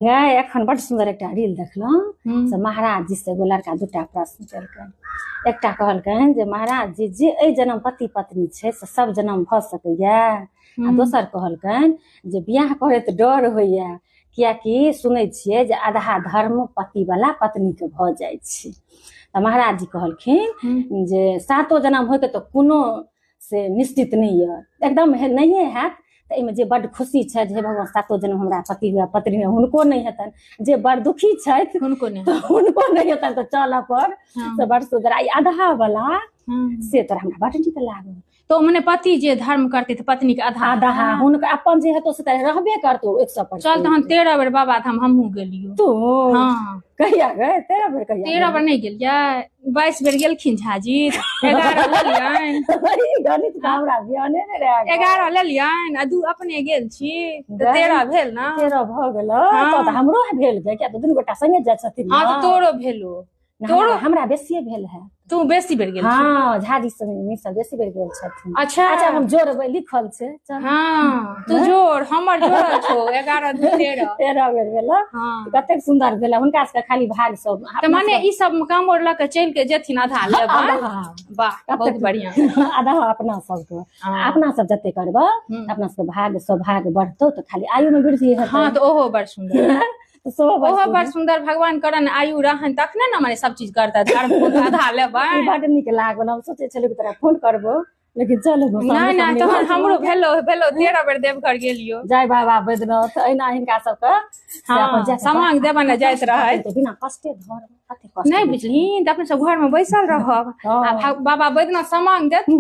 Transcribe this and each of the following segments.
एखन बड़ सुंदर एक रील देखलहुँ से महाराज जी से एगो लड़का दूटा प्रश्न केलकनि। एकटा कहलकनि जे महाराज जी जे एहि जन्म पति पत्नी छै से सब जन्म भऽ सकैया, आ दोसर कहलकनि जे बियाह करैत डर होइया कियाकि सुनै छियै जे आधा धर्म पति वाला पत्नी के भऽ जाइ छै। तऽ महाराज जी कहलखिन जे सातो जन्म होइके तऽ कोनो से निश्चित नहीं है, एकदम नहिए हैत। तऽ एहिमे जे बड्ड खुशी छै जे भगवान सातो जन्म हमरा पति हुआ पत्नी हुआ हुनको नहीं हेतनि, जे बड़ दुखी छथि हुनको नहीं हेतनि तऽ चलऽ पर से बड़ सुंदर। आई आधा वाला से तोरा हमरा बड्ड नीक लागल। तो मने पति जे धर्म करते तो पत्नी के आधा हुनकर अपन जे हेतौ से तऽ रहबे करतौ 100%। चल तो हम 13 बेर बाबा धाम हमहूँ गेलियो। तू हाँ कहिया गए? 13 बेर कहिया? 13 बेर नहीं गेलियै, 22 बेर गेलखिन झाजी, 11 लेलियन। गणित का हमरा ध्याने नहीं रहे। 11 लेलियन आ 2 अपने गेल छी तऽ 13 भेल ना। 13 भऽ गेलो तऽ हमरो भेल गए, किया तऽ दुनू गोटा संगे जाइ छथिन। हां तऽ तोरो भेलो, तोरो हमरा बेसी भेल है। तू बेसी बेर गेल छी? हां झाजी संगे सब बेसी बेर गेल छथिन। अच्छा हम जोड़बै, लिखल छै। हां तू जोड़, हमर जोड़ल छौ 11 2 13 13 बेर भेलो। हां कतेक सुंदर भेला हुनका सबके खाली भाग सब। त माने ई सब काम और ल के चल के जेथिन आधा लेबा। वाह बहुत बढ़िया। आधा अपना सबके अपना सब जते करबो अपना सबके भाग सौभाग्य बढ़तौ तऽ खाली आयु में वृद्धि हेतै। हां तो ओहो बड़ सुंदर ओहो बड़ सुंदर। भगवान करन आयु रहन तखने न माने सब चीज करता। धर्म आधा लेबै बड नीक लागल। हम सोचे छलियै कि तोरा फोन करबो लेकिन चलो नहीं तो हमरो भेलो 13 बेर देवघर गेलियो। जय बाबा बैद्यनाथ एना हिनका सबके हां समांग देबा न जाइत रहै बिना कष्टे धर्म कते कष्ट नहीं बुझली त अपन सब घर में बैसल रहब आ बाबा बैद्यनाथ समांग देथुन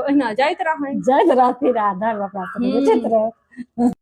ओहिना जाइत रहै। जाइत रहती धर्म अपना सब बेचैत रह।